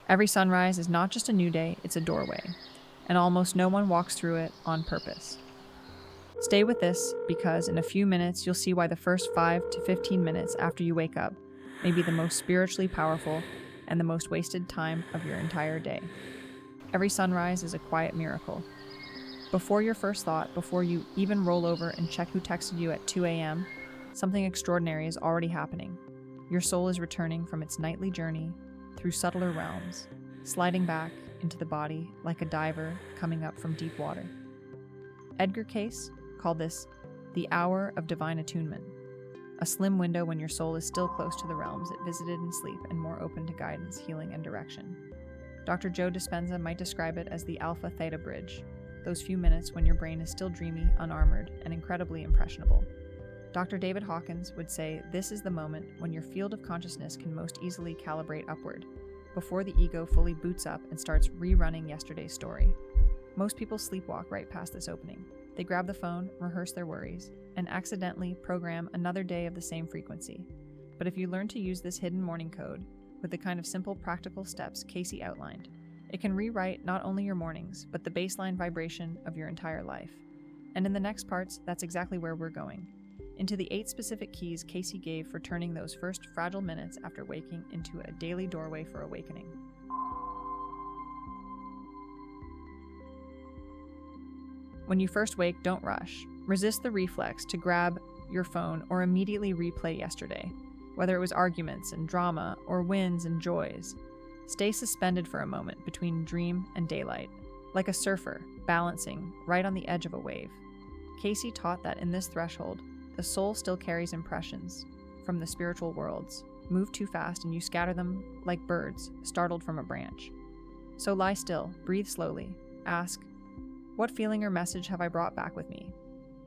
Every sunrise is not just a new day, it's a doorway, and almost no one walks through it on purpose. Stay with this because in a few minutes you'll see why the first 5 to 15 minutes after you wake up may be the most spiritually powerful and the most wasted time of your entire day. Every sunrise is a quiet miracle. Before your first thought, before you even roll over and check who texted you at 2 a.m., something extraordinary is already happening. Your soul is returning from its nightly journey through subtler realms, sliding back into the body like a diver coming up from deep water. Edgar Cayce called this the hour of divine attunement, a slim window when your soul is still close to the realms it visited in sleep and more open to guidance, healing, and direction. Dr. Joe Dispenza might describe it as the alpha-theta bridge, those few minutes when your brain is still dreamy, unarmored, and incredibly impressionable. Dr. David Hawkins would say this is the moment when your field of consciousness can most easily calibrate upward, before the ego fully boots up and starts rerunning yesterday's story. Most people sleepwalk right past this opening. They grab the phone, rehearse their worries, and accidentally program another day of the same frequency. But if you learn to use this hidden morning code, with the kind of simple practical steps Cayce outlined, it can rewrite not only your mornings, but the baseline vibration of your entire life. And in the next parts, that's exactly where we're going, into the 8 specific keys Cayce gave for turning those first fragile minutes after waking into a daily doorway for awakening. When you first wake, don't rush. Resist the reflex to grab your phone or immediately replay yesterday, whether it was arguments and drama or wins and joys. Stay suspended for a moment between dream and daylight, like a surfer balancing right on the edge of a wave. Cayce taught that in this threshold, the soul still carries impressions from the spiritual worlds. Move too fast and you scatter them like birds startled from a branch. So lie still, breathe slowly, ask, what feeling or message have I brought back with me?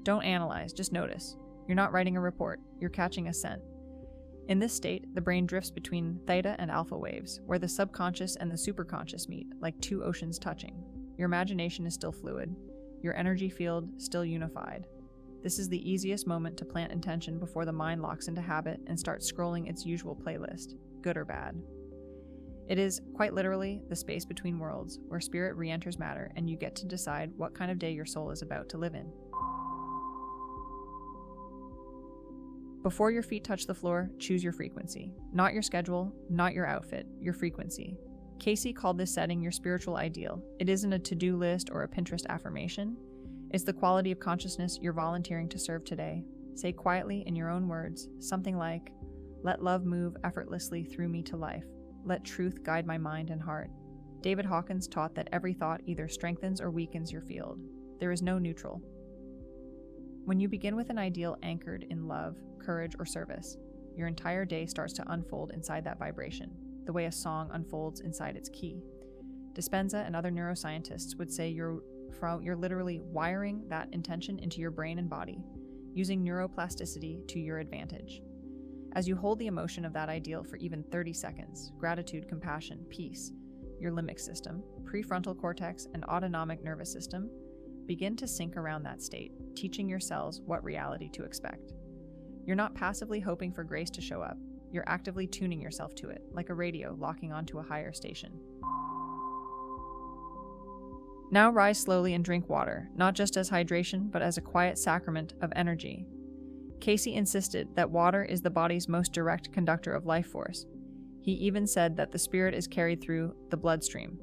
Don't analyze, just notice. You're not writing a report, you're catching a scent. In this state, the brain drifts between theta and alpha waves, where the subconscious and the superconscious meet, like 2 oceans touching. Your imagination is still fluid, your energy field still unified. This is the easiest moment to plant intention before the mind locks into habit and starts scrolling its usual playlist, good or bad. It is, quite literally, the space between worlds, where spirit re-enters matter and you get to decide what kind of day your soul is about to live in. Before your feet touch the floor, choose your frequency. Not your schedule, not your outfit, your frequency. Cayce called this setting your spiritual ideal. It isn't a to-do list or a Pinterest affirmation. It's the quality of consciousness you're volunteering to serve today. Say quietly in your own words, something like, let love move effortlessly through me to life. Let truth guide my mind and heart. David Hawkins taught that every thought either strengthens or weakens your field. There is no neutral. When you begin with an ideal anchored in love, courage, or service, your entire day starts to unfold inside that vibration, the way a song unfolds inside its key. Dispenza and other neuroscientists would say you're literally wiring that intention into your brain and body, using neuroplasticity to your advantage. As you hold the emotion of that ideal for even 30 seconds, gratitude, compassion, peace, your limbic system, prefrontal cortex, and autonomic nervous system begin to sync around that state, teaching your cells what reality to expect. You're not passively hoping for grace to show up. You're actively tuning yourself to it, like a radio locking onto a higher station. Now rise slowly and drink water, not just as hydration, but as a quiet sacrament of energy. Cayce insisted that water is the body's most direct conductor of life force. He even said that the spirit is carried through the bloodstream.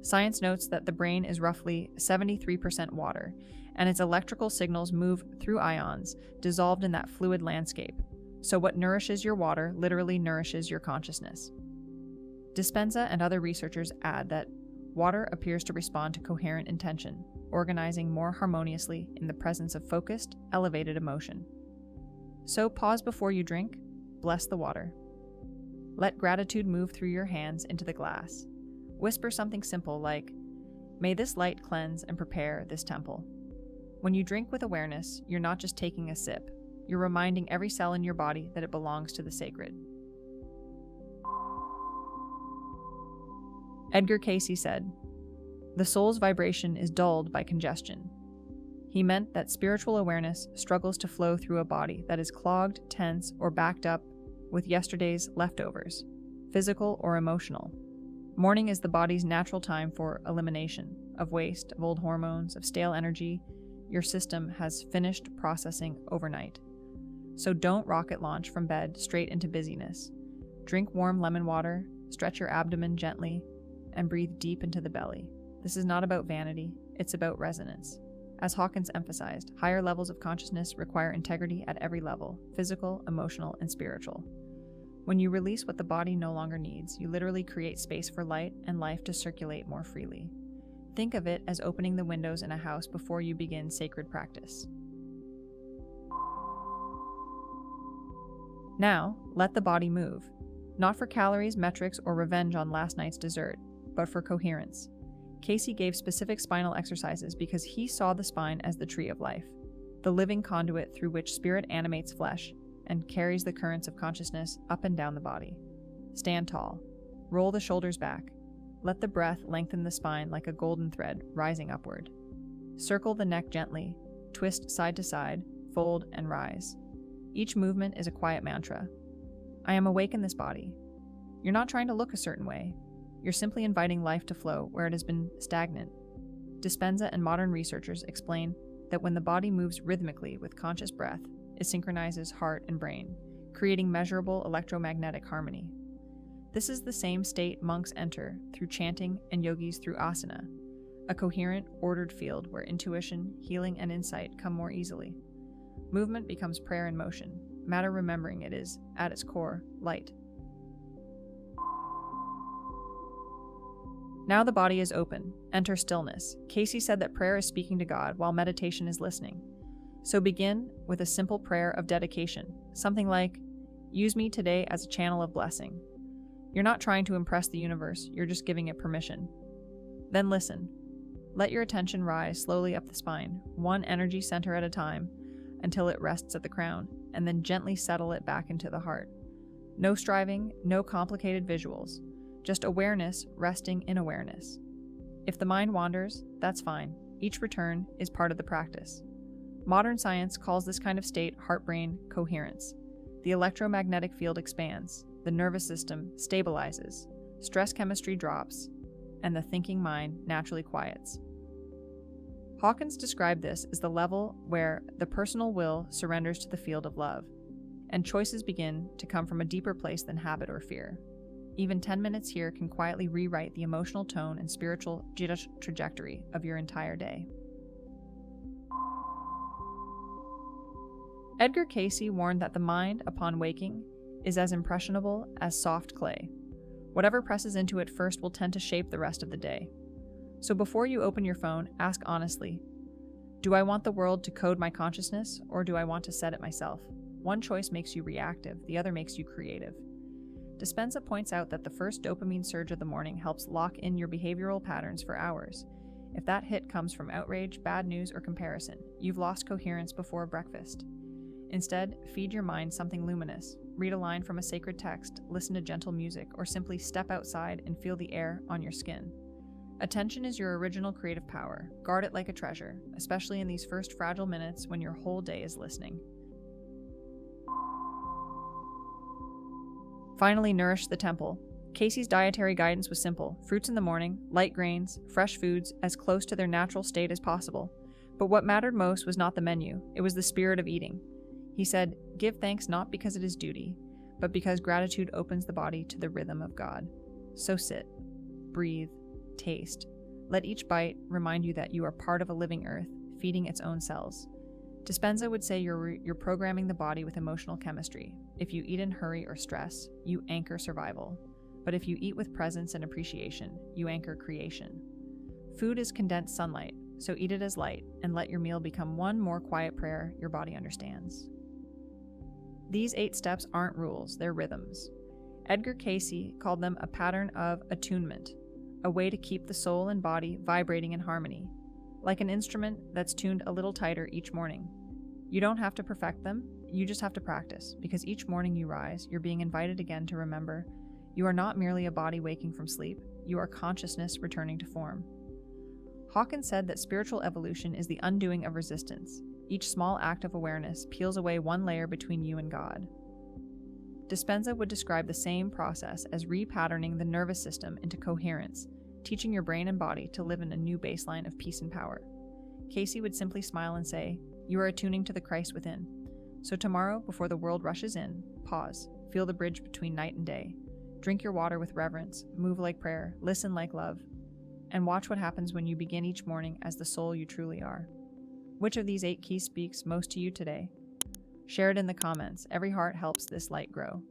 Science notes that the brain is roughly 73% water, and its electrical signals move through ions dissolved in that fluid landscape. So what nourishes your water literally nourishes your consciousness. Dispenza and other researchers add that water appears to respond to coherent intention, organizing more harmoniously in the presence of focused, elevated emotion. So pause before you drink, bless the water. Let gratitude move through your hands into the glass. Whisper something simple like, may this light cleanse and prepare this temple. When you drink with awareness, you're not just taking a sip, you're reminding every cell in your body that it belongs to the sacred. Edgar Cayce said, the soul's vibration is dulled by congestion. He meant that spiritual awareness struggles to flow through a body that is clogged, tense, or backed up with yesterday's leftovers, physical or emotional. Morning is the body's natural time for elimination of waste, of old hormones, of stale energy your system has finished processing overnight. So don't rocket launch from bed straight into busyness. Drink warm lemon water, stretch your abdomen gently, and breathe deep into the belly. This is not about vanity, it's about resonance. As Hawkins emphasized, higher levels of consciousness require integrity at every level, physical, emotional, and spiritual. When you release what the body no longer needs, you literally create space for light and life to circulate more freely. Think of it as opening the windows in a house before you begin sacred practice. Now, let the body move. Not for calories, metrics, or revenge on last night's dessert, but for coherence. Cayce gave specific spinal exercises because he saw the spine as the tree of life, the living conduit through which spirit animates flesh and carries the currents of consciousness up and down the body. Stand tall. Roll the shoulders back. Let the breath lengthen the spine like a golden thread rising upward. Circle the neck gently, twist side to side, fold and rise. Each movement is a quiet mantra. I am awake in this body. You're not trying to look a certain way. You're simply inviting life to flow where it has been stagnant. Dispenza and modern researchers explain that when the body moves rhythmically with conscious breath, it synchronizes heart and brain, creating measurable electromagnetic harmony. This is the same state monks enter through chanting and yogis through asana, a coherent, ordered field where intuition, healing, and insight come more easily. Movement becomes prayer in motion, matter remembering it is, at its core, light. Now the body is open. Enter stillness. Cayce said that prayer is speaking to God while meditation is listening. So begin with a simple prayer of dedication, something like, use me today as a channel of blessing. You're not trying to impress the universe, you're just giving it permission. Then listen. Let your attention rise slowly up the spine, one energy center at a time, until it rests at the crown, and then gently settle it back into the heart. No striving, no complicated visuals, just awareness resting in awareness. If the mind wanders, that's fine. Each return is part of the practice. Modern science calls this kind of state heart-brain coherence. The electromagnetic field expands, the nervous system stabilizes, stress chemistry drops, and the thinking mind naturally quiets. Hawkins described this as the level where the personal will surrenders to the field of love, and choices begin to come from a deeper place than habit or fear. Even 10 minutes here can quietly rewrite the emotional tone and spiritual trajectory of your entire day. Edgar Cayce warned that the mind, upon waking, is as impressionable as soft clay. Whatever presses into it first will tend to shape the rest of the day. So before you open your phone, ask honestly, do I want the world to code my consciousness, or do I want to set it myself? One choice makes you reactive, the other makes you creative. Dispenza points out that the first dopamine surge of the morning helps lock in your behavioral patterns for hours. If that hit comes from outrage, bad news, or comparison, you've lost coherence before breakfast. Instead, feed your mind something luminous. Read a line from a sacred text, listen to gentle music, or simply step outside and feel the air on your skin. Attention is your original creative power. Guard it like a treasure, especially in these first fragile minutes when your whole day is listening. Finally, nourish the temple. Cayce's dietary guidance was simple. Fruits in the morning, light grains, fresh foods, as close to their natural state as possible. But what mattered most was not the menu, it was the spirit of eating. He said, give thanks not because it is duty, but because gratitude opens the body to the rhythm of God. So sit, breathe, taste. Let each bite remind you that you are part of a living earth, feeding its own cells. Dispenza would say you're programming the body with emotional chemistry. If you eat in hurry or stress, you anchor survival. But if you eat with presence and appreciation, you anchor creation. Food is condensed sunlight, so eat it as light and let your meal become one more quiet prayer your body understands. These 8 steps aren't rules, they're rhythms. Edgar Cayce called them a pattern of attunement, a way to keep the soul and body vibrating in harmony, like an instrument that's tuned a little tighter each morning. You don't have to perfect them, you just have to practice, because each morning you rise, you're being invited again to remember you are not merely a body waking from sleep, you are consciousness returning to form. Hawkins said that spiritual evolution is the undoing of resistance. Each small act of awareness peels away one layer between you and God. Dispenza would describe the same process as repatterning the nervous system into coherence, teaching your brain and body to live in a new baseline of peace and power. Cayce would simply smile and say, "You are attuning to the Christ within." So tomorrow, before the world rushes in, pause, feel the bridge between night and day. Drink your water with reverence, move like prayer, listen like love, and watch what happens when you begin each morning as the soul you truly are. Which of these 8 keys speaks most to you today? Share it in the comments. Every heart helps this light grow.